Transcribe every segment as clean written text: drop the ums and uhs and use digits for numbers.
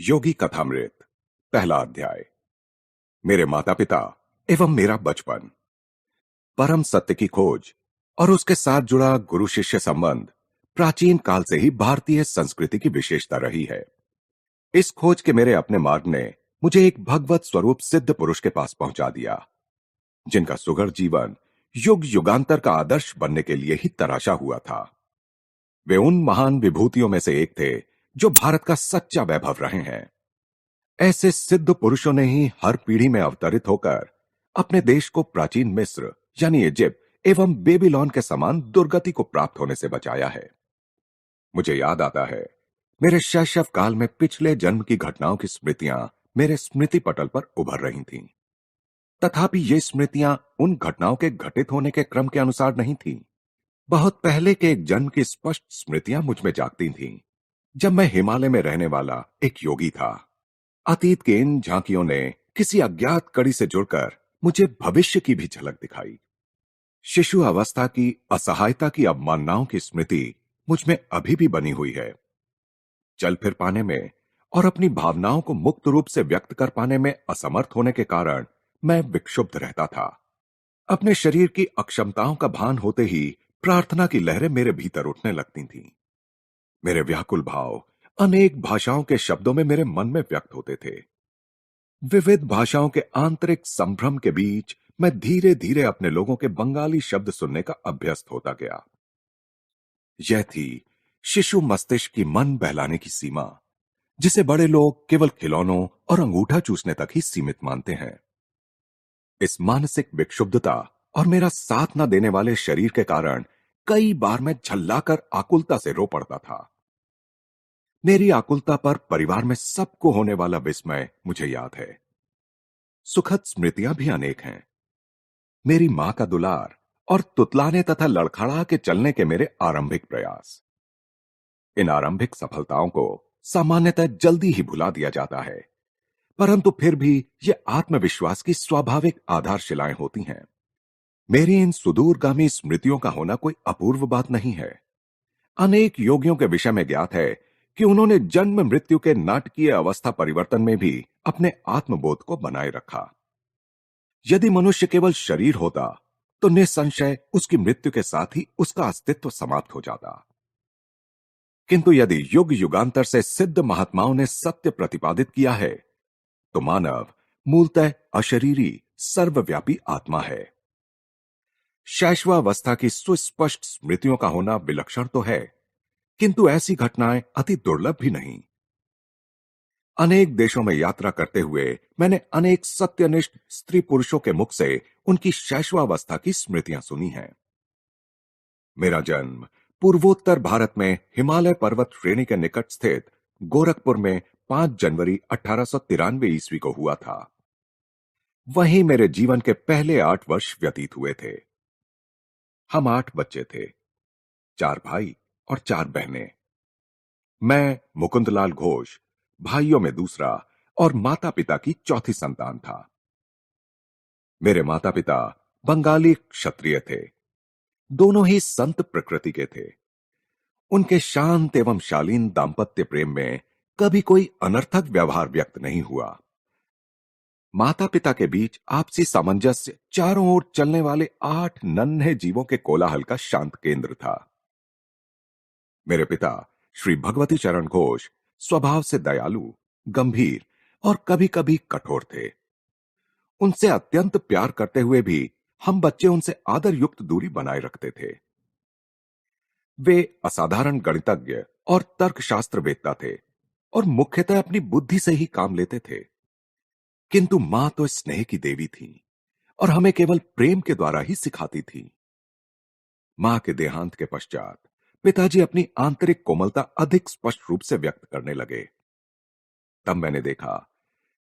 योगी कथामृत पहला अध्याय। मेरे माता पिता एवं मेरा बचपन। परम सत्य की खोज और उसके साथ जुड़ा गुरु शिष्य संबंध प्राचीन काल से ही भारतीय संस्कृति की विशेषता रही है। इस खोज के मेरे अपने मार्ग ने मुझे एक भगवत स्वरूप सिद्ध पुरुष के पास पहुंचा दिया, जिनका सुघड़ जीवन युग युगांतर का आदर्श बनने के लिए ही तराशा हुआ था। वे उन महान विभूतियों में से एक थे जो भारत का सच्चा वैभव रहे हैं। ऐसे सिद्ध पुरुषों ने ही हर पीढ़ी में अवतरित होकर अपने देश को प्राचीन मिस्र यानी इजिप्ट एवं बेबीलोन के समान दुर्गति को प्राप्त होने से बचाया है। मुझे याद आता है, मेरे शैशव काल में पिछले जन्म की घटनाओं की स्मृतियां मेरे स्मृति पटल पर उभर रही थीं। तथापि ये स्मृतियां उन घटनाओं के घटित होने के क्रम के अनुसार नहीं थीं। बहुत पहले के एक जन्म की स्पष्ट स्मृतियां मुझ में जागती थीं, जब मैं हिमालय में रहने वाला एक योगी था। अतीत की इन झांकियों ने किसी अज्ञात कड़ी से जुड़कर मुझे भविष्य की भी झलक दिखाई। शिशु अवस्था की असहायता की अवमाननाओं की स्मृति मुझ में अभी भी बनी हुई है। चल फिर पाने में और अपनी भावनाओं को मुक्त रूप से व्यक्त कर पाने में असमर्थ होने के कारण मैं विक्षुब्ध रहता था। अपने शरीर की अक्षमताओं का भान होते ही प्रार्थना की लहरें मेरे भीतर उठने लगती थीं। मेरे व्याकुल भाव अनेक भाषाओं के शब्दों में मेरे मन में व्यक्त होते थे। विविध भाषाओं के आंतरिक संभ्रम के बीच मैं धीरे धीरे अपने लोगों के बंगाली शब्द सुनने का अभ्यस्त होता गया। यह थी शिशु मस्तिष्क की मन बहलाने की सीमा, जिसे बड़े लोग केवल खिलौनों और अंगूठा चूसने तक ही सीमित मानते हैं। इस मानसिक विक्षुब्धता और मेरा साथ न देने वाले शरीर के कारण कई बार मैं झल्लाकर आकुलता से रो पड़ता था। मेरी आकुलता पर परिवार में सबको होने वाला विस्मय मुझे याद है। सुखद स्मृतियां भी अनेक हैं। मेरी मां का दुलार और तुतलाने तथा लड़खड़ा के चलने के मेरे आरंभिक प्रयास। इन आरंभिक सफलताओं को सामान्यतः जल्दी ही भुला दिया जाता है, परंतु फिर भी ये आत्मविश्वास की स्वाभाविक आधारशिलाएं होती हैं। मेरी इन सुदूरगामी स्मृतियों का होना कोई अपूर्व बात नहीं है। अनेक योगियों के विषय में ज्ञात है कि उन्होंने जन्म मृत्यु के नाटकीय अवस्था परिवर्तन में भी अपने आत्मबोध को बनाए रखा। यदि मनुष्य केवल शरीर होता तो निसंशय उसकी मृत्यु के साथ ही उसका अस्तित्व समाप्त हो जाता। किंतु यदि युग युगांतर से सिद्ध महात्माओं ने सत्य प्रतिपादित किया है, तो मानव मूलतः अशरीरी सर्वव्यापी आत्मा है। शैशवावस्था की सुस्पष्ट स्मृतियों का होना विलक्षण तो है, किंतु ऐसी घटनाएं अति दुर्लभ भी नहीं। अनेक देशों में यात्रा करते हुए मैंने अनेक सत्यनिष्ठ स्त्री पुरुषों के मुख से उनकी शैशवावस्था की स्मृतियां सुनी हैं। मेरा जन्म पूर्वोत्तर भारत में हिमालय पर्वत श्रेणी के निकट स्थित गोरखपुर में 5 जनवरी 1893 ईस्वी को हुआ था। वहीं मेरे जीवन के पहले 8 वर्ष व्यतीत हुए थे। हम 8 बच्चे थे, 4 भाई और 4 बहनें। मैं मुकुंदलाल घोष भाइयों में दूसरा और माता पिता की चौथी संतान था। मेरे माता पिता बंगाली क्षत्रिय थे। दोनों ही संत प्रकृति के थे। उनके शांत एवं शालीन दाम्पत्य प्रेम में कभी कोई अनर्थक व्यवहार व्यक्त नहीं हुआ। माता पिता के बीच आपसी सामंजस्य चारों ओर चलने वाले 8 नन्हे जीवों के कोलाहल का शांत केंद्र था। मेरे पिता श्री भगवती चरण घोष स्वभाव से दयालु, गंभीर और कभी कभी कठोर थे। उनसे अत्यंत प्यार करते हुए भी हम बच्चे उनसे आदर युक्त दूरी बनाए रखते थे। वे असाधारण गणितज्ञ और तर्कशास्त्र वेत्ता थे और मुख्यतः अपनी बुद्धि से ही काम लेते थे। किंतु मां तो स्नेह की देवी थी और हमें केवल प्रेम के द्वारा ही सिखाती थी। मां के देहांत के पश्चात पिताजी अपनी आंतरिक कोमलता अधिक स्पष्ट रूप से व्यक्त करने लगे। तब मैंने देखा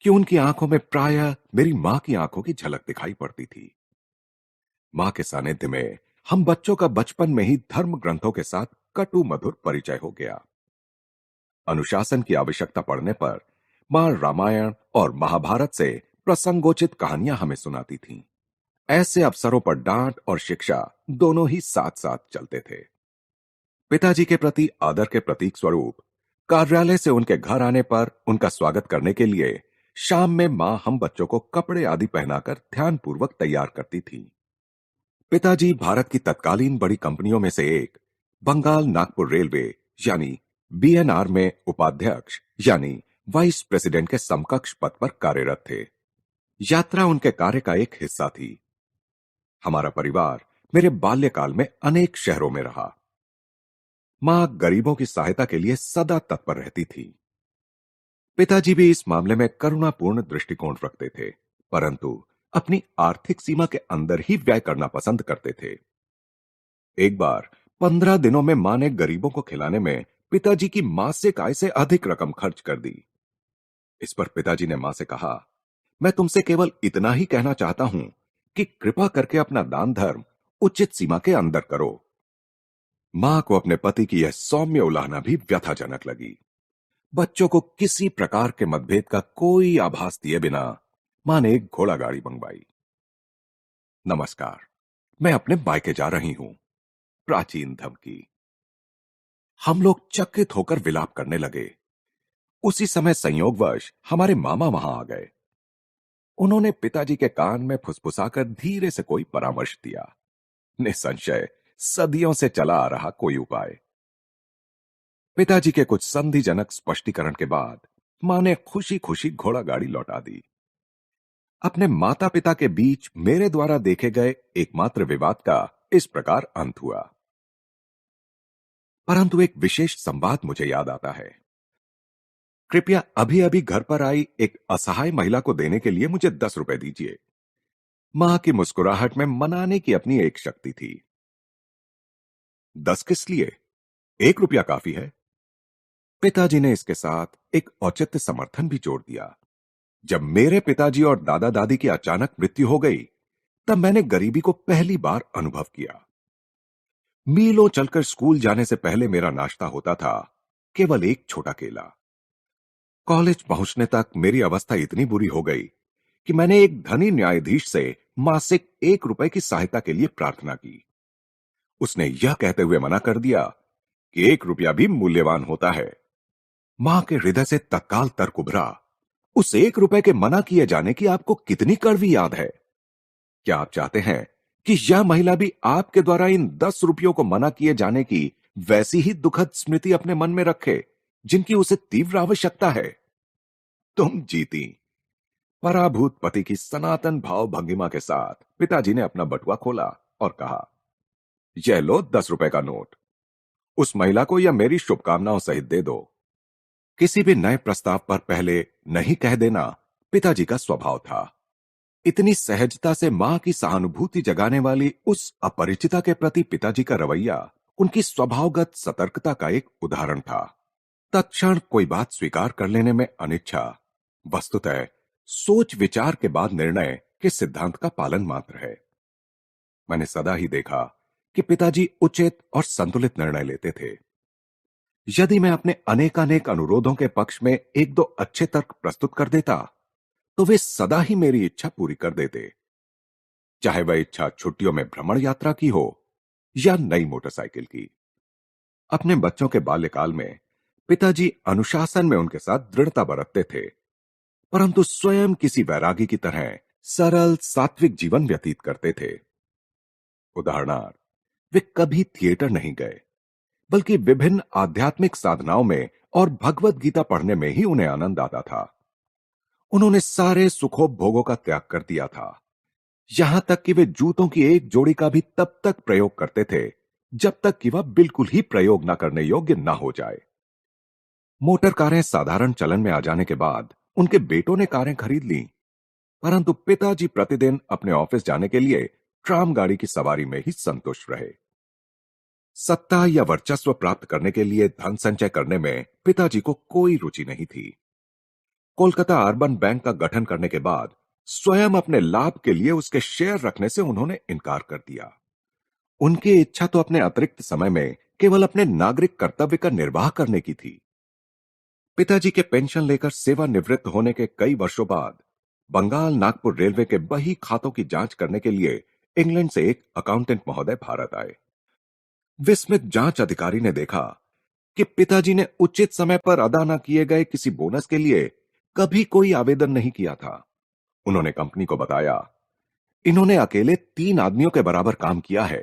कि उनकी आंखों में प्रायः मेरी मां की आंखों की झलक दिखाई पड़ती थी। मां के सानिध्य में हम बच्चों का बचपन में ही धर्म ग्रंथों के साथ कटु मधुर परिचय हो गया। अनुशासन की आवश्यकता पड़ने पर मां रामायण और महाभारत से प्रसंगोचित कहानियां हमें सुनाती थीं। ऐसे अवसरों पर डांट और शिक्षा दोनों ही साथ साथ चलते थे। पिताजी के प्रति आदर के प्रतीक स्वरूप कार्यालय से उनके घर आने पर उनका स्वागत करने के लिए शाम में मां हम बच्चों को कपड़े आदि पहनाकर ध्यानपूर्वक तैयार करती थी। पिताजी भारत की तत्कालीन बड़ी कंपनियों में से एक बंगाल नागपुर रेलवे यानी बीएनआर में उपाध्यक्ष यानी वाइस प्रेसिडेंट के समकक्ष पद पर कार्यरत थे। यात्रा उनके कार्य का एक हिस्सा थी। हमारा परिवार मेरे बाल्यकाल में अनेक शहरों में रहा। मां गरीबों की सहायता के लिए सदा तत्पर रहती थी। पिताजी भी इस मामले में करुणापूर्ण दृष्टिकोण रखते थे, परंतु अपनी आर्थिक सीमा के अंदर ही व्यय करना पसंद करते थे। एक बार 15 दिनों में मां ने गरीबों को खिलाने में पिताजी की मासिक आय से अधिक रकम खर्च कर दी। इस पर पिताजी ने मां से कहा, मैं तुमसे केवल इतना ही कहना चाहता हूं कि कृपा करके अपना दान धर्म उचित सीमा के अंदर करो। मां को अपने पति की यह सौम्य उलाहना भी व्यथाजनक लगी। बच्चों को किसी प्रकार के मतभेद का कोई आभास दिए बिना मां ने एक घोड़ा गाड़ी मंगवाई। नमस्कार, मैं अपने मायके जा रही हूं। प्राचीन धमकी। हम लोग चकित होकर विलाप करने लगे। उसी समय संयोगवश हमारे मामा वहां आ गए। उन्होंने पिताजी के कान में फुसफुसाकर धीरे से कोई परामर्श दिया। निसंशय सदियों से चला आ रहा कोई उपाय। पिताजी के कुछ संधिजनक स्पष्टीकरण के बाद मां ने खुशी खुशी घोड़ा गाड़ी लौटा दी। अपने माता पिता के बीच मेरे द्वारा देखे गए एकमात्र विवाद का इस प्रकार अंत हुआ। परंतु एक विशेष संवाद मुझे याद आता है। कृपया अभी अभी घर पर आई एक असहाय महिला को देने के लिए मुझे 10 रुपए दीजिए। मां की मुस्कुराहट में मनाने की अपनी एक शक्ति थी। 10 किस लिए? 1 रुपया काफी है। पिताजी ने इसके साथ एक औचित्य समर्थन भी जोड़ दिया। जब मेरे पिताजी और दादा दादी की अचानक मृत्यु हो गई, तब मैंने गरीबी को पहली बार अनुभव किया। मीलों चलकर स्कूल जाने से पहले मेरा नाश्ता होता था केवल एक छोटा केला। कॉलेज पहुंचने तक मेरी अवस्था इतनी बुरी हो गई कि मैंने एक धनी न्यायाधीश से मासिक 1 रुपए की सहायता के लिए प्रार्थना की। उसने यह कहते हुए मना कर दिया कि 1 रुपया भी मूल्यवान होता है। मां के हृदय से तत्काल तर्क उभरा, उस 1 रुपए के मना किए जाने की आपको कितनी कड़वी याद है? क्या आप चाहते हैं कि यह महिला भी आपके द्वारा इन 10 रुपयों को मना किए जाने की वैसी ही दुखद स्मृति अपने मन में रखे जिनकी उसे तीव्र आवश्यकता है? तुम जीती। पराभूत पति की सनातन भाव भंगिमा के साथ पिताजी ने अपना बटुआ खोला और कहा, यह लो 10 रुपए का नोट। उस महिला को यह मेरी शुभकामनाओं सहित दे दो। किसी भी नए प्रस्ताव पर पहले नहीं कह देना पिताजी का स्वभाव था। इतनी सहजता से मां की सहानुभूति जगाने वाली उस अपरिचिता के प्रति पिताजी का रवैया उनकी स्वभावगत सतर्कता का एक उदाहरण था। तत्क्षण कोई बात स्वीकार कर लेने में अनिच्छा वस्तुतः सोच विचार के बाद निर्णय के सिद्धांत का पालन मात्र है। मैंने सदा ही देखा कि पिताजी उचित और संतुलित निर्णय लेते थे। यदि मैं अपने अनेकानेक अनुरोधों के पक्ष में एक दो अच्छे तर्क प्रस्तुत कर देता, तो वे सदा ही मेरी इच्छा पूरी कर देते, चाहे वह इच्छा छुट्टियों में भ्रमण यात्रा की हो या नई मोटरसाइकिल की। अपने बच्चों के बाल्यकाल में पिताजी अनुशासन में उनके साथ दृढ़ता बरतते थे, परंतु स्वयं किसी वैरागी की तरह सरल सात्विक जीवन व्यतीत करते थे। उदाहरणार्थ, वे कभी थिएटर नहीं गए, बल्कि विभिन्न आध्यात्मिक साधनाओं में और भगवत गीता पढ़ने में ही उन्हें आनंद आता था। उन्होंने सारे सुखोपभोगों का त्याग कर दिया था, यहां तक कि वे जूतों की एक जोड़ी का भी तब तक प्रयोग करते थे जब तक कि वह बिल्कुल ही प्रयोग न करने योग्य न हो जाए। मोटर कारें साधारण चलन में आ जाने के बाद उनके बेटों ने कारें खरीद ली, परंतु पिताजी प्रतिदिन अपने ऑफिस जाने के लिए ट्राम गाड़ी की सवारी में ही संतुष्ट रहे। सत्ता या वर्चस्व प्राप्त करने के लिए धन संचय करने में पिताजी को कोई रुचि नहीं थी। कोलकाता अर्बन बैंक का गठन करने के बाद स्वयं अपने लाभ के लिए उसके शेयर रखने से उन्होंने इनकार कर दिया। उनकी इच्छा तो अपने अतिरिक्त समय में केवल अपने नागरिक कर्तव्य का निर्वाह करने की थी। पिताजी के पेंशन लेकर सेवानिवृत्त होने के कई वर्षों बाद बंगाल नागपुर रेलवे के बही खातों की जांच करने के लिए इंग्लैंड से एक अकाउंटेंट महोदय भारत आए। विस्मित जांच अधिकारी ने देखा कि पिताजी ने उचित समय पर अदा न किए गए किसी बोनस के लिए कभी कोई आवेदन नहीं किया था। उन्होंने कंपनी को बताया, इन्होंने अकेले 3 आदमियों के बराबर काम किया है।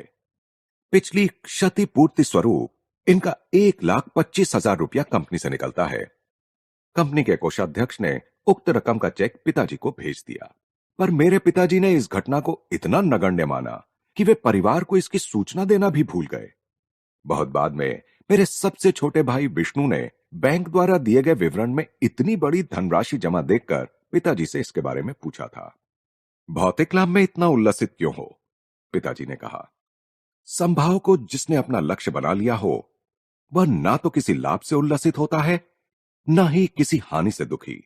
पिछली क्षतिपूर्ति स्वरूप इनका 1,25,000 रुपया कंपनी से निकलता है। कंपनी के कोषाध्यक्ष ने उक्त रकम का चेक पिताजी को भेज दिया, पर मेरे पिताजी ने इस घटना को इतना नगण्य माना कि वे परिवार को इसकी सूचना देना भी भूल गए। बहुत बाद में मेरे सबसे छोटे भाई विष्णु ने बैंक द्वारा दिए गए विवरण में इतनी बड़ी धनराशि जमा देखकर पिताजी से इसके बारे में पूछा था। भौतिक लाभ में इतना उल्लसित क्यों हो? पिताजी ने कहा, संभाव को जिसने अपना लक्ष्य बना लिया हो वह ना तो किसी लाभ से उल्लसित होता है, ना ही किसी हानि से दुखी।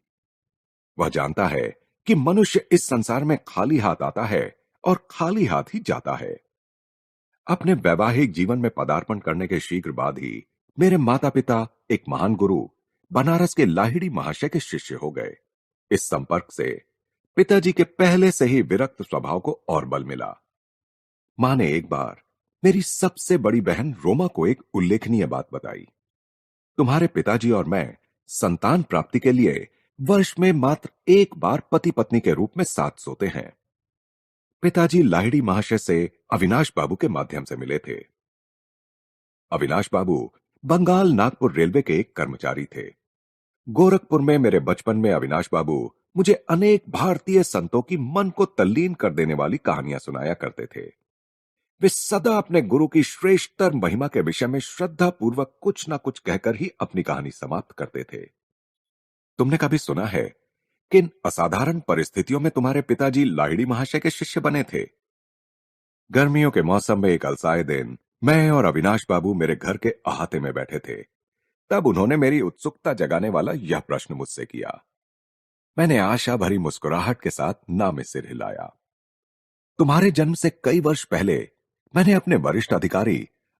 वह जानता है कि मनुष्य इस संसार में खाली हाथ आता है और खाली हाथ ही जाता है। अपने वैवाहिक जीवन में पदार्पण करने के शीघ्र बाद ही मेरे माता पिता एक महान गुरु बनारस के लाहिड़ी महाशय के शिष्य हो गए। इस संपर्क से पिताजी के पहले से ही विरक्त स्वभाव को और बल मिला। मां ने एक बार मेरी सबसे बड़ी बहन रोमा को एक उल्लेखनीय बात बताई। तुम्हारे पिताजी और मैं संतान प्राप्ति के लिए वर्ष में मात्र एक बार पति पत्नी के रूप में साथ सोते हैं। पिताजी लाहिड़ी महाशय से अविनाश बाबू के माध्यम से मिले थे। अविनाश बाबू बंगाल नागपुर रेलवे के एक कर्मचारी थे। गोरखपुर में मेरे बचपन में अविनाश बाबू मुझे अनेक भारतीय संतों की मन को तल्लीन कर देने वाली कहानियां सुनाया करते थे। वे सदा अपने गुरु की श्रेष्ठतर महिमा के विषय में श्रद्धा पूर्वक कुछ न कुछ कहकर ही अपनी कहानी समाप्त करते थे। तुमने कभी सुना है किन असाधारण परिस्थितियों में तुम्हारे पिताजी लाहिड़ी महाशय के शिष्य बने थे? गर्मियों के मौसम में एक अलसाए दिन मैं और अविनाश बाबू मेरे घर के अहाते में बैठे थे। तब उन्होंने मेरी उत्सुकता जगाने वाला यह प्रश्न मुझसे किया। मैंने आशा भरी मुस्कुराहट के साथ ना में सिर हिलाया। तुम्हारे जन्म से कई वर्ष पहले मैंने अपने वरिष्ठ अधिकारी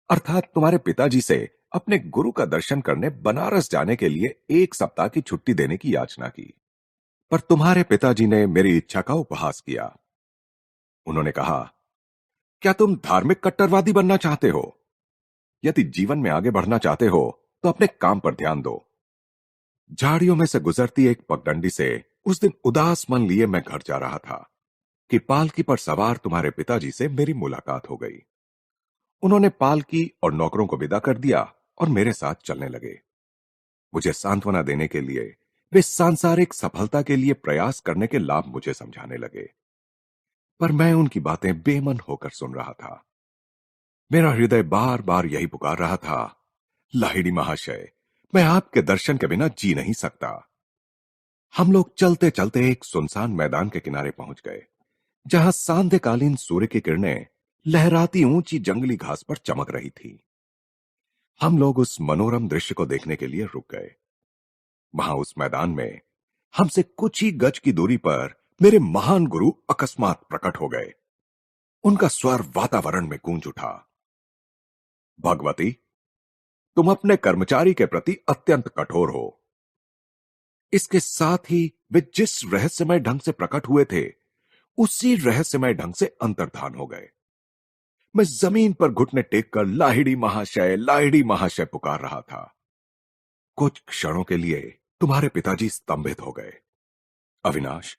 अर्थात तुम्हारे पिताजी से अपने गुरु का दर्शन करने बनारस जाने के लिए 1 सप्ताह की छुट्टी देने की याचना की, पर तुम्हारे पिताजी ने मेरी इच्छा का उपहास किया। उन्होंने कहा, क्या तुम धार्मिक कट्टरवादी बनना चाहते हो? यदि जीवन में आगे बढ़ना चाहते हो तो अपने काम पर ध्यान दो। झाड़ियों में से गुजरती एक पगडंडी से उस दिन उदास मन लिए मैं घर जा रहा था कि पालकी पर सवार तुम्हारे पिताजी से मेरी मुलाकात हो गई। उन्होंने पालकी और नौकरों को विदा कर दिया और मेरे साथ चलने लगे। मुझे सांत्वना देने के लिए वे सांसारिक सफलता के लिए प्रयास करने के लाभ मुझे समझाने लगे, पर मैं उनकी बातें बेमन होकर सुन रहा था। मेरा हृदय बार बार यही पुकार रहा था, लाहिड़ी महाशय, मैं आपके दर्शन के बिना जी नहीं सकता। हम लोग चलते चलते एक सुनसान मैदान के किनारे पहुंच गए, जहां सांध्यकालीन सूर्य की किरणें लहराती ऊंची जंगली घास पर चमक रही थी। हम लोग उस मनोरम दृश्य को देखने के लिए रुक गए। वहां उस मैदान में हमसे कुछ ही गज की दूरी पर मेरे महान गुरु अकस्मात प्रकट हो गए। उनका स्वर वातावरण में गूंज उठा, भगवती, तुम अपने कर्मचारी के प्रति अत्यंत कठोर हो। इसके साथ ही वे जिस रहस्यमय ढंग से प्रकट हुए थे उसी रहस्यमय ढंग से अंतर्धान हो गए। मैं जमीन पर घुटने टेककर लाहिड़ी महाशय पुकार रहा था। कुछ क्षणों के लिए तुम्हारे पिताजी स्तंभित हो गए। अविनाश,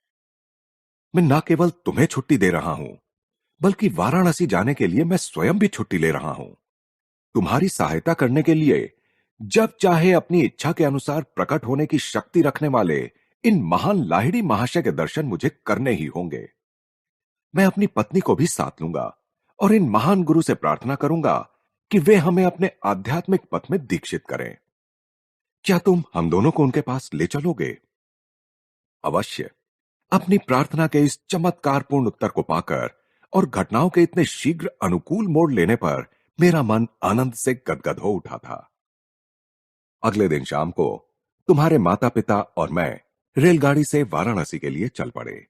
मैं न केवल तुम्हें छुट्टी दे रहा हूं, बल्कि वाराणसी जाने के लिए मैं स्वयं भी छुट्टी ले रहा हूं। तुम्हारी सहायता करने के लिए जब चाहे अपनी इच्छा के अनुसार प्रकट होने की शक्ति रखने वाले इन महान लाहिड़ी महाशय के दर्शन मुझे करने ही होंगे। मैं अपनी पत्नी को भी साथ लूंगा और इन महान गुरु से प्रार्थना करूंगा कि वे हमें अपने आध्यात्मिक पथ में दीक्षित करें। क्या तुम हम दोनों को उनके पास ले चलोगे? अवश्य। अपनी प्रार्थना के इस चमत्कारपूर्ण उत्तर को पाकर और घटनाओं के इतने शीघ्र अनुकूल मोड़ लेने पर मेरा मन आनंद से गदगद हो उठा था। अगले दिन शाम को तुम्हारे माता पिता और मैं रेलगाड़ी से वाराणसी के लिए चल पड़े।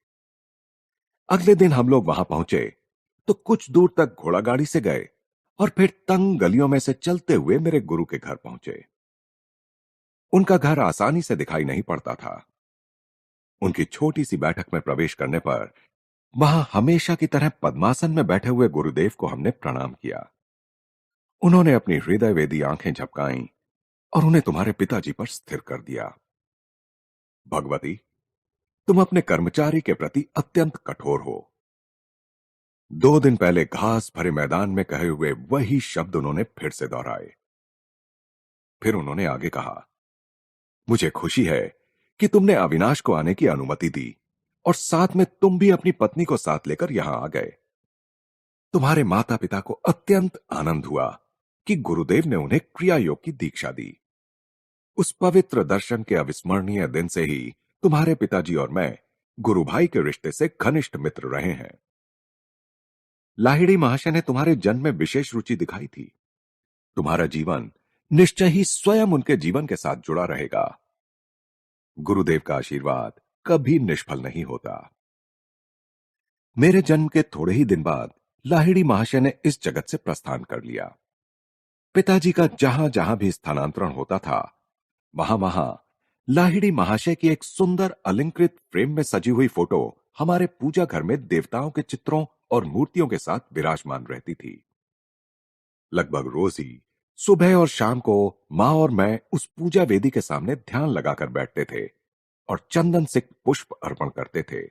अगले दिन हम लोग वहां पहुंचे तो कुछ दूर तक घोड़ा गाड़ी से गए और फिर तंग गलियों में से चलते हुए मेरे गुरु के घर पहुंचे। उनका घर आसानी से दिखाई नहीं पड़ता था। उनकी छोटी सी बैठक में प्रवेश करने पर वहां हमेशा की तरह पद्मासन में बैठे हुए गुरुदेव को हमने प्रणाम किया। उन्होंने अपनी हृदय वेदी आंखें झपकाईं और उन्हें तुम्हारे पिताजी पर स्थिर कर दिया। भगवती, तुम अपने कर्मचारी के प्रति अत्यंत कठोर हो। 2 दिन पहले घास भरे मैदान में कहे हुए वही शब्द उन्होंने फिर से दोहराए। फिर उन्होंने आगे कहा, मुझे खुशी है कि तुमने अविनाश को आने की अनुमति दी और साथ में तुम भी अपनी पत्नी को साथ लेकर यहां आ गए। तुम्हारे माता पिता को अत्यंत आनंद हुआ कि गुरुदेव ने उन्हें क्रिया योग की दीक्षा दी। उस पवित्र दर्शन के अविस्मरणीय दिन से ही तुम्हारे पिताजी और मैं गुरु भाई के रिश्ते से घनिष्ठ मित्र रहे हैं। लाहिड़ी महाशय ने तुम्हारे जन्म में विशेष रुचि दिखाई थी। तुम्हारा जीवन निश्चय ही स्वयं उनके जीवन के साथ जुड़ा रहेगा। गुरुदेव का आशीर्वाद कभी निष्फल नहीं होता। मेरे जन्म के थोड़े ही दिन बाद लाहिड़ी महाशय ने इस जगत से प्रस्थान कर लिया। पिताजी का जहां जहां भी स्थानांतरण होता था, वहां वहां लाहिड़ी महाशय की एक सुंदर अलंकृत फ्रेम में सजी हुई फोटो हमारे पूजा घर में देवताओं के चित्रों और मूर्तियों के साथ विराजमान रहती थी। लगभग रोज ही सुबह और शाम को मां और मैं उस पूजा वेदी के सामने ध्यान लगाकर बैठते थे और चंदन से पुष्प अर्पण करते थे।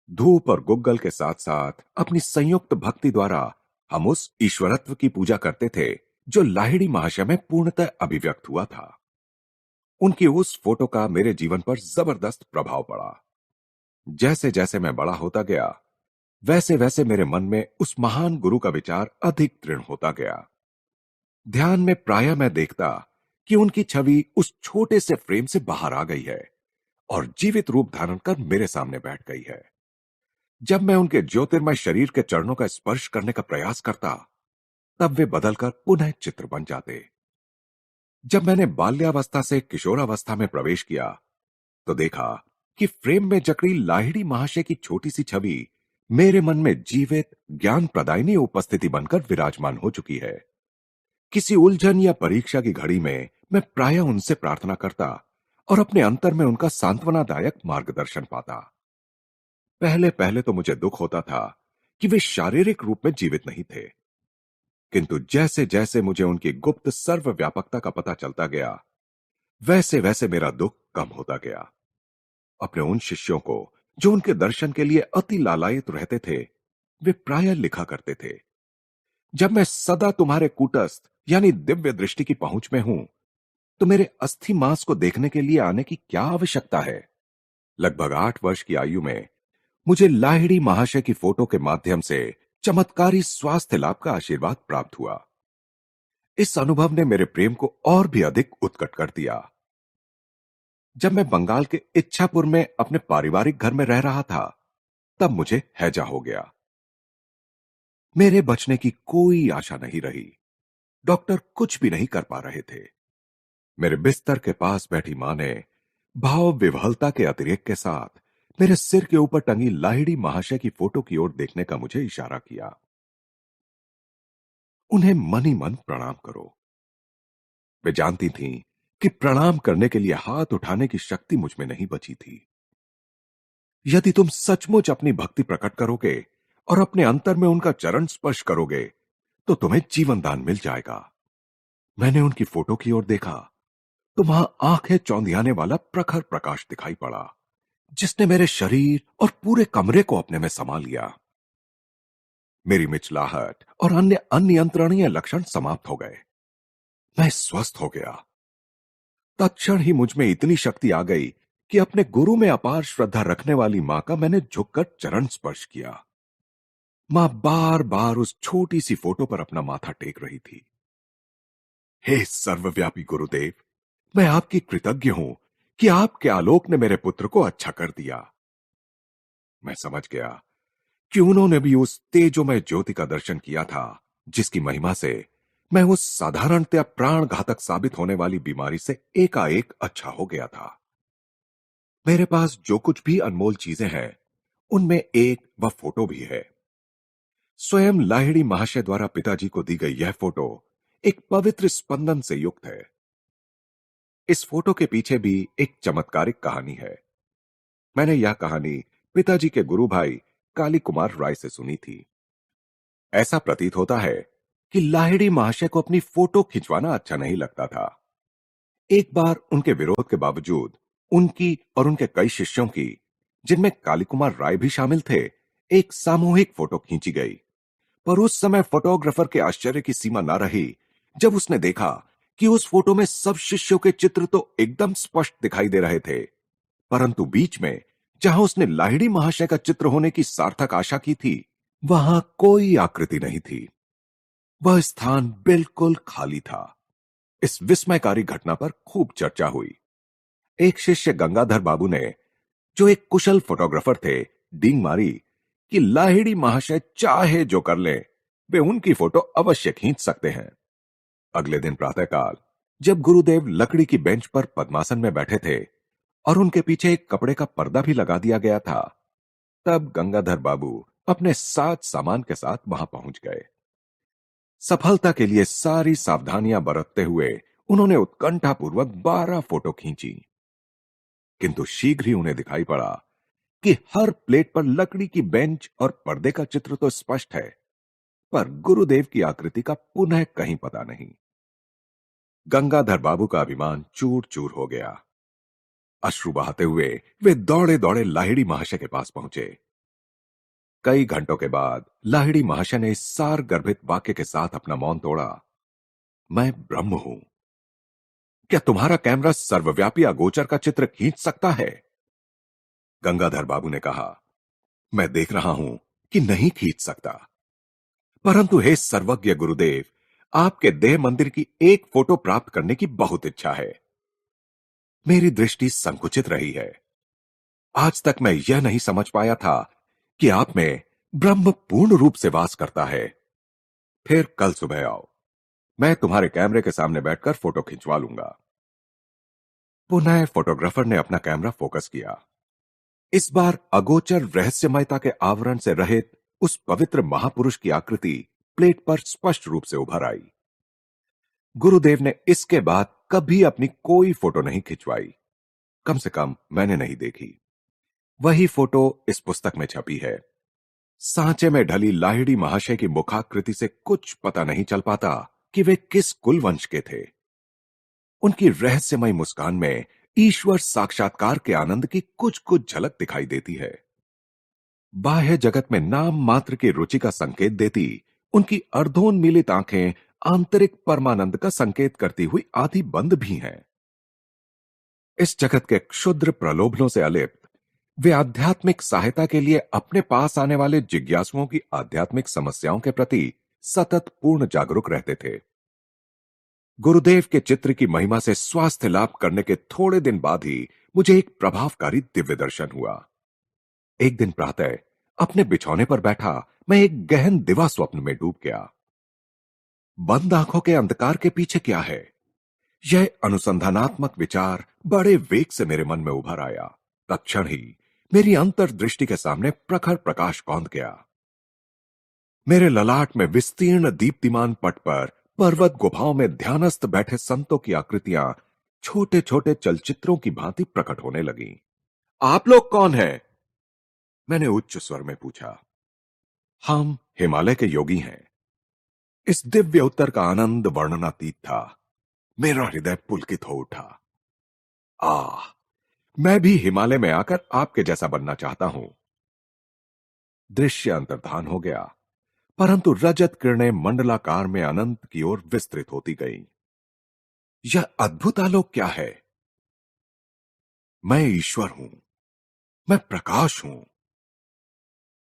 धूप और गुग्गल के साथ साथ अपनी संयुक्त भक्ति द्वारा हम उस ईश्वरत्व की पूजा करते थे जो लाहिड़ी महाशय में पूर्णतः अभिव्यक्त हुआ था। उनकी उस फोटो का मेरे जीवन पर जबरदस्त प्रभाव पड़ा। जैसे जैसे मैं बड़ा होता गया, वैसे वैसे मेरे मन में उस महान गुरु का विचार अधिक दृढ़ होता गया। ध्यान में प्रायः मैं देखता कि उनकी छवि उस छोटे से फ्रेम से बाहर आ गई है और जीवित रूप धारण कर मेरे सामने बैठ गई है। जब मैं उनके ज्योतिर्मय शरीर के चरणों का स्पर्श करने का प्रयास करता, तब वे बदलकर पुनः चित्र बन जाते। जब मैंने बाल्यावस्था से किशोरावस्था में प्रवेश किया, तो देखा कि फ्रेम में जकड़ी लाहिड़ी महाशय की छोटी सी छवि मेरे मन में जीवित ज्ञान प्रदायिनी उपस्थिति बनकर विराजमान हो चुकी है। किसी उलझन या परीक्षा की घड़ी में मैं प्रायः उनसे प्रार्थना करता और अपने अंतर में उनका सांत्वनादायक मार्गदर्शन पाता। पहले पहले तो मुझे दुख होता था कि वे शारीरिक रूप में जीवित नहीं थे, किंतु जैसे जैसे मुझे उनकी गुप्त सर्वव्यापकता का पता चलता गया, वैसे वैसे मेरा दुख कम होता गया। अपने उन शिष्यों को जो उनके दर्शन के लिए अति लालायित रहते थे, वे प्रायः लिखा करते थे, जब मैं सदा तुम्हारे कूटस्थ यानी दिव्य दृष्टि की पहुंच में हूं, तो मेरे अस्थि मांस को देखने के लिए आने की क्या आवश्यकता है। लगभग 8 वर्ष की आयु में मुझे लाहिड़ी महाशय की फोटो के माध्यम से चमत्कारी स्वास्थ्य लाभ का आशीर्वाद प्राप्त हुआ। इस अनुभव ने मेरे प्रेम को और भी अधिक उत्कट कर दिया। जब मैं बंगाल के इच्छापुर में अपने पारिवारिक घर में रह रहा था, तब मुझे हैजा हो गया। मेरे बचने की कोई आशा नहीं रही। डॉक्टर कुछ भी नहीं कर पा रहे थे। मेरे बिस्तर के पास बैठी मां ने भाव विह्वलता के अतिरेक के साथ मेरे सिर के ऊपर टंगी लाहिड़ी महाशय की फोटो की ओर देखने का मुझे इशारा किया। उन्हें मन ही मन प्रणाम करो। वे जानती थीं कि प्रणाम करने के लिए हाथ उठाने की शक्ति मुझ में नहीं बची थी। यदि तुम सचमुच अपनी भक्ति प्रकट करोगे और अपने अंतर में उनका चरण स्पर्श करोगे, तो तुम्हें जीवन दान मिल जाएगा। मैंने उनकी फोटो की ओर देखा तो वहां आंखें चौंधियाने वाला प्रखर प्रकाश दिखाई पड़ा, जिसने मेरे शरीर और पूरे कमरे को अपने में समा लिया। मेरी मिचलाहट और अन्य अनियंत्रणीय लक्षण समाप्त हो गए। मैं स्वस्थ हो गया। तत्क्षण ही मुझ में इतनी शक्ति आ गई कि अपने गुरु में अपार श्रद्धा रखने वाली मां का मैंने झुककर चरण स्पर्श किया। मां बार बार उस छोटी सी फोटो पर अपना माथा टेक रही थी। हे सर्वव्यापी गुरुदेव, मैं आपकी कृतज्ञ हूं कि आपके आलोक ने मेरे पुत्र को अच्छा कर दिया। मैं समझ गया कि उन्होंने भी उस तेजोमय ज्योति का दर्शन किया था, जिसकी महिमा से मैं उस साधारणतया प्राण घातक साबित होने वाली बीमारी से एकाएक अच्छा हो गया था। मेरे पास जो कुछ भी अनमोल चीजें हैं, उनमें एक वह फोटो भी है। स्वयं लाहिड़ी महाशय द्वारा पिताजी को दी गई यह फोटो एक पवित्र स्पंदन से युक्त है। इस फोटो के पीछे भी एक चमत्कारिक कहानी है। मैंने यह कहानी पिताजी के गुरु भाई काली कुमार राय से सुनी थी। ऐसा प्रतीत होता है कि लाहिड़ी महाशय को अपनी फोटो खिंचवाना अच्छा नहीं लगता था। एक बार उनके विरोध के बावजूद उनकी और उनके कई शिष्यों की, जिनमें काली कुमार राय भी शामिल थे, एक सामूहिक फोटो खींची गई। पर उस समय फोटोग्राफर के आश्चर्य की सीमा न रही जब उसने देखा कि उस फोटो में सब शिष्यों के चित्र तो एकदम स्पष्ट दिखाई दे रहे थे, परंतु बीच में जहां उसने लाहिड़ी महाशय का चित्र होने की सार्थक आशा की थी, वहां कोई आकृति नहीं थी। वह स्थान बिल्कुल खाली था। इस विस्मयकारी घटना पर खूब चर्चा हुई। एक शिष्य गंगाधर बाबू ने, जो एक कुशल फोटोग्राफर थे, डींग मारी कि लाहिड़ी महाशय चाहे जो कर लें, वे उनकी फोटो अवश्य खींच सकते हैं। अगले दिन प्रातःकाल जब गुरुदेव लकड़ी की बेंच पर पद्मासन में बैठे थे और उनके पीछे एक कपड़े का पर्दा भी लगा दिया गया था, तब गंगाधर बाबू अपने साथ सामान के साथ वहां पहुंच गए। सफलता के लिए सारी सावधानियां बरतते हुए उन्होंने उत्कंठापूर्वक 12 फोटो खींची, किंतु शीघ्र ही उन्हें दिखाई पड़ा कि हर प्लेट पर लकड़ी की बेंच और पर्दे का चित्र तो स्पष्ट है, पर गुरुदेव की आकृति का पुनः कहीं पता नहीं। गंगाधर बाबू का अभिमान चूर चूर हो गया। अश्रु बहाते हुए वे दौड़े दौड़े लाहिड़ी महाशय के पास पहुंचे। कई घंटों के बाद लाहिड़ी महाशय ने इस सार गर्भित वाक्य के साथ अपना मौन तोड़ा। मैं ब्रह्म हूं। क्या तुम्हारा कैमरा सर्वव्यापी अगोचर का चित्र खींच सकता है? गंगाधर बाबू ने कहा, मैं देख रहा हूं कि नहीं खींच सकता, परंतु हे सर्वज्ञ गुरुदेव, आपके देह मंदिर की एक फोटो प्राप्त करने की बहुत इच्छा है। मेरी दृष्टि संकुचित रही है। आज तक मैं यह नहीं समझ पाया था कि आप में ब्रह्म पूर्ण रूप से वास करता है। फिर कल सुबह आओ, मैं तुम्हारे कैमरे के सामने बैठकर फोटो खिंचवा लूंगा। पुनः फोटोग्राफर ने अपना कैमरा फोकस किया। इस बार अगोचर रहस्यमयता के आवरण से रहित उस पवित्र महापुरुष की आकृति प्लेट पर स्पष्ट रूप से उभर आई। गुरुदेव ने इसके बाद कभी अपनी कोई फोटो नहीं खिंचवाई, कम से कम मैंने नहीं देखी। वही फोटो इस पुस्तक में छपी है। सांचे में ढली लाहिड़ी महाशय की मुखाकृति से कुछ पता नहीं चल पाता कि वे किस कुल वंश के थे। उनकी रहस्यमय मुस्कान में ईश्वर साक्षात्कार के आनंद की कुछ कुछ झलक दिखाई देती है। बाह्य जगत में नाम मात्र की रुचि का संकेत देती उनकी अर्धोन्मीलित आंखें आंतरिक परमानंद का संकेत करती हुई आधी बंद भी हैं। इस जगत के क्षुद्र प्रलोभनों से अलिप्त वे आध्यात्मिक सहायता के लिए अपने पास आने वाले जिज्ञासुओं की आध्यात्मिक समस्याओं के प्रति सतत पूर्ण जागरूक रहते थे। गुरुदेव के चित्र की महिमा से स्वास्थ्य लाभ करने के थोड़े दिन बाद ही मुझे एक प्रभावकारी दिव्य दर्शन हुआ। एक दिन प्रातः अपने बिछौने पर बैठा मैं एक गहन दिवा स्वप्न में डूब गया। बंद आंखों के अंधकार के पीछे क्या है, यह अनुसंधानात्मक विचार बड़े वेग से मेरे मन में उभर आया। तत्क्षण ही मेरी अंतर्दृष्टि के सामने प्रखर प्रकाश कौंध गया। मेरे ललाट में विस्तीर्ण दीप्तिमान पट पर पर्वत गुफाओं में ध्यानस्थ बैठे संतों की आकृतियां छोटे छोटे चलचित्रों की भांति प्रकट होने लगीं। आप लोग कौन हैं? मैंने उच्च स्वर में पूछा। हम हिमालय के योगी हैं। इस दिव्य उत्तर का आनंद वर्णनातीत था। मेरा हृदय पुलकित हो उठा। आह, मैं भी हिमालय में आकर आपके जैसा बनना चाहता हूं। दृश्य अंतर्धान हो गया, परंतु रजत किरणें मंडलाकार में अनंत की ओर विस्तृत होती गईं। यह अद्भुत आलोक क्या है? मैं ईश्वर हूं, मैं प्रकाश हूं।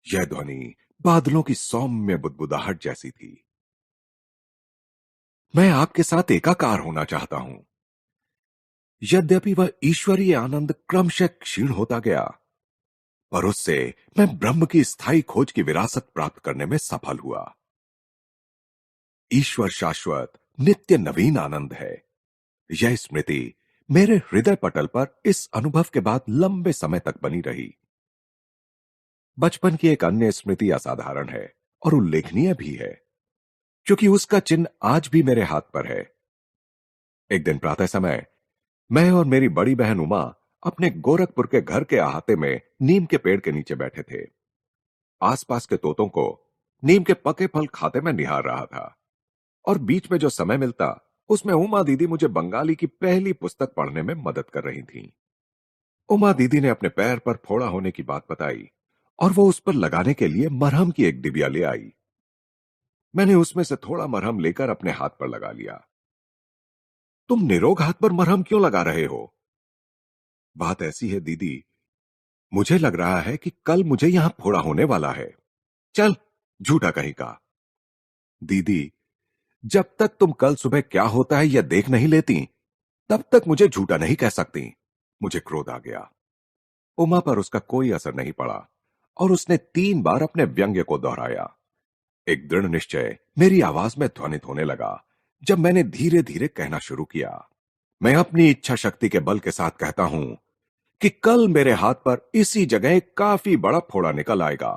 यह ध्वनि बादलों की सौम्य बुदबुदाहट जैसी थी। मैं आपके साथ एकाकार होना चाहता हूं। यद्यपि वह ईश्वरीय आनंद क्रमशः क्षीण होता गया, पर उससे मैं ब्रह्म की स्थायी खोज की विरासत प्राप्त करने में सफल हुआ। ईश्वर शाश्वत नित्य नवीन आनंद है। यह स्मृति मेरे हृदय पटल पर इस अनुभव के बाद लंबे समय तक बनी रही। बचपन की एक अन्य स्मृति असाधारण है और उल्लेखनीय भी है, क्योंकि उसका चिन्ह आज भी मेरे हाथ पर है। एक दिन प्रातः समय मैं और मेरी बड़ी बहन उमा अपने गोरखपुर के घर के अहाते में नीम के पेड़ के नीचे बैठे थे। आसपास के तोतों को नीम के पके फल खाते मैं निहार रहा था और बीच में जो समय मिलता उसमें उमा दीदी मुझे बंगाली की पहली पुस्तक पढ़ने में मदद कर रही थीं। उमा दीदी ने अपने पैर पर फोड़ा होने की बात बताई और वो उस पर लगाने के लिए मरहम की एक डिबिया ले आई। मैंने उसमें से थोड़ा मरहम लेकर अपने हाथ पर लगा लिया। तुम निरोग हाथ पर मरहम क्यों लगा रहे हो? बात ऐसी है दीदी, मुझे लग रहा है कि कल मुझे यहां फोड़ा होने वाला है। चल, झूठा कहीं का। दीदी, जब तक तुम कल सुबह क्या होता है यह देख नहीं लेती, तब तक मुझे झूठा नहीं कह सकती। मुझे क्रोध आ गया। उमा पर उसका कोई असर नहीं पड़ा और उसने 3 बार अपने व्यंग्य को दोहराया। एक दृढ़ निश्चय मेरी आवाज में ध्वनित होने लगा जब मैंने धीरे धीरे कहना शुरू किया। मैं अपनी इच्छा शक्ति के बल के साथ कहता हूं कि कल मेरे हाथ पर इसी जगह एक काफी बड़ा फोड़ा निकल आएगा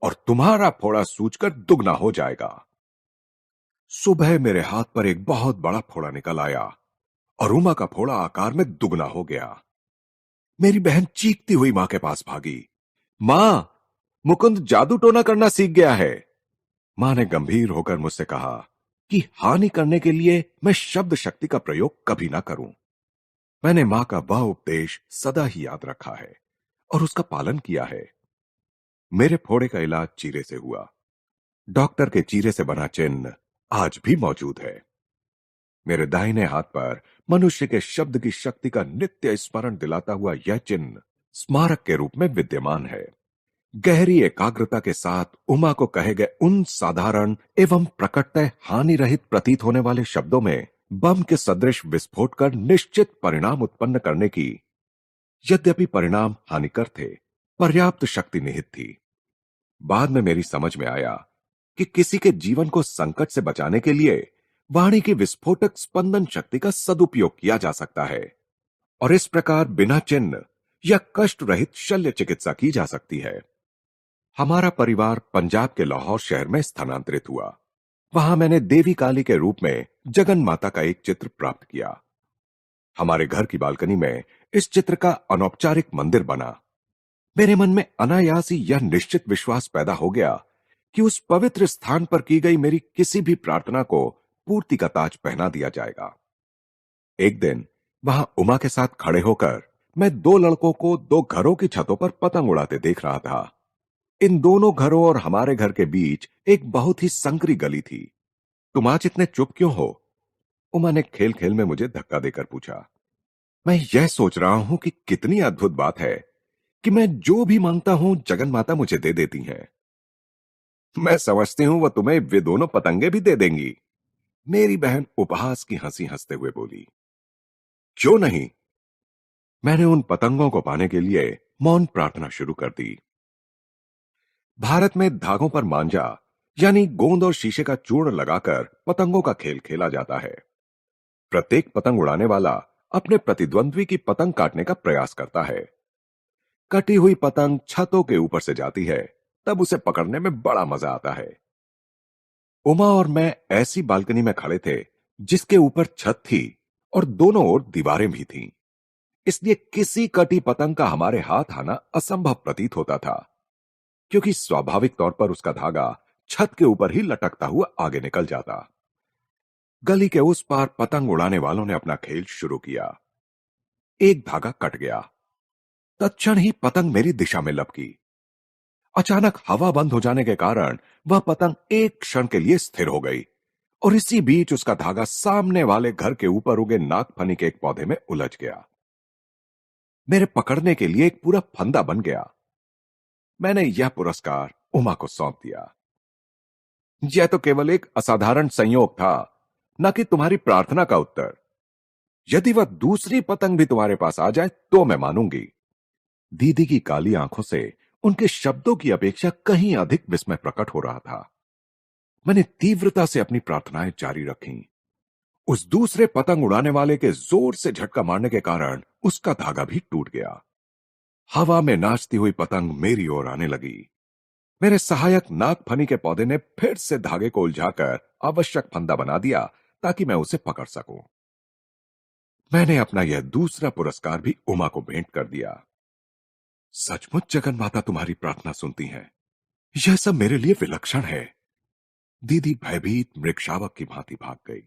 और तुम्हारा फोड़ा सूजकर दुगना हो जाएगा। सुबह मेरे हाथ पर एक बहुत बड़ा फोड़ा निकल आया और उमा का फोड़ा आकार में दुगना हो गया। मेरी बहन चीखती हुई मां के पास भागी। मां, मुकुंद जादू टोना करना सीख गया है। मां ने गंभीर होकर मुझसे कहा कि हानि करने के लिए मैं शब्द शक्ति का प्रयोग कभी ना करूं। मैंने मां का वह उपदेश सदा ही याद रखा है और उसका पालन किया है। मेरे फोड़े का इलाज चीरे से हुआ। डॉक्टर के चीरे से बना चिन्ह आज भी मौजूद है। मेरे दाहिने हाथ पर मनुष्य के शब्द की शक्ति का नित्य स्मरण दिलाता हुआ यह चिन्ह स्मारक के रूप में विद्यमान है। गहरी एकाग्रता के साथ उमा को कहे गए उन साधारण एवं प्रकटतः हानि रहित प्रतीत होने वाले शब्दों में बम के सदृश विस्फोट कर निश्चित परिणाम उत्पन्न करने की, यद्यपि परिणाम हानिकर थे, पर्याप्त शक्ति निहित थी। बाद में मेरी समझ में आया कि किसी के जीवन को संकट से बचाने के लिए वाणी की विस्फोटक स्पंदन शक्ति का सदुपयोग किया जा सकता है और इस प्रकार बिना चिन्ह या कष्ट रहित शल्य चिकित्सा की जा सकती है। हमारा परिवार पंजाब के लाहौर शहर में स्थानांतरित हुआ। वहां मैंने देवी काली के रूप में जगन माता का एक चित्र प्राप्त किया। हमारे घर की बालकनी में इस चित्र का अनौपचारिक मंदिर बना। मेरे मन में अनायास ही यह निश्चित विश्वास पैदा हो गया कि उस पवित्र स्थान पर की गई मेरी किसी भी प्रार्थना को पूर्ति का ताज पहना दिया जाएगा। एक दिन वहां उमा के साथ खड़े होकर मैं 2 लड़कों को 2 घरों की छतों पर पतंग उड़ाते देख रहा था। इन दोनों घरों और हमारे घर के बीच एक बहुत ही संकरी गली थी। तुम आज इतने चुप क्यों हो? उमा ने खेल खेल में मुझे धक्का देकर पूछा। मैं यह सोच रहा हूं कि कितनी अद्भुत बात है कि मैं जो भी मांगता हूं जगन माता मुझे दे देती हैं। मैं समझती हूं वह तुम्हें वे दोनों पतंगे भी दे देंगी। मेरी बहन उपहास की हंसी हंसते हुए बोली। क्यों नहीं? मैंने उन पतंगों को पाने के लिए मौन प्रार्थना शुरू कर दी। भारत में धागों पर मांझा यानी गोंद और शीशे का चूर्ण लगाकर पतंगों का खेल खेला जाता है। प्रत्येक पतंग उड़ाने वाला अपने प्रतिद्वंद्वी की पतंग काटने का प्रयास करता है। कटी हुई पतंग छतों के ऊपर से जाती है, तब उसे पकड़ने में बड़ा मजा आता है। उमा और मैं ऐसी बालकनी में खड़े थे जिसके ऊपर छत थी और दोनों ओर दीवारें भी थीं। इसलिए किसी कटी पतंग का हमारे हाथ आना असंभव प्रतीत होता था, क्योंकि स्वाभाविक तौर पर उसका धागा छत के ऊपर ही लटकता हुआ आगे निकल जाता। गली के उस पार पतंग उड़ाने वालों ने अपना खेल शुरू किया। एक धागा कट गया। तत्क्षण ही पतंग मेरी दिशा में लपकी। अचानक हवा बंद हो जाने के कारण वह पतंग एक क्षण के लिए स्थिर हो गई और इसी बीच उसका धागा सामने वाले घर के ऊपर उगे नागफनी के एक पौधे में उलझ गया। मेरे पकड़ने के लिए एक पूरा फंदा बन गया। मैंने यह पुरस्कार उमा को सौंप दिया। यह तो केवल एक असाधारण संयोग था, न कि तुम्हारी प्रार्थना का उत्तर। यदि वह दूसरी पतंग भी तुम्हारे पास आ जाए तो मैं मानूंगी। दीदी की काली आंखों से उनके शब्दों की अपेक्षा कहीं अधिक विस्मय प्रकट हो रहा था। मैंने तीव्रता से अपनी प्रार्थनाएं जारी रखीं। उस दूसरे पतंग उड़ाने वाले के जोर से झटका मारने के कारण उसका धागा भी टूट गया। हवा में नाचती हुई पतंग मेरी ओर आने लगी। मेरे सहायक नागफनी के पौधे ने फिर से धागे को उलझाकर आवश्यक फंदा बना दिया ताकि मैं उसे पकड़ सकूं। मैंने अपना यह दूसरा पुरस्कार भी उमा को भेंट कर दिया। सचमुच जगन माता तुम्हारी प्रार्थना सुनती हैं। यह सब मेरे लिए विलक्षण है। दीदी भयभीत मृगशावक की भांति भाग गई।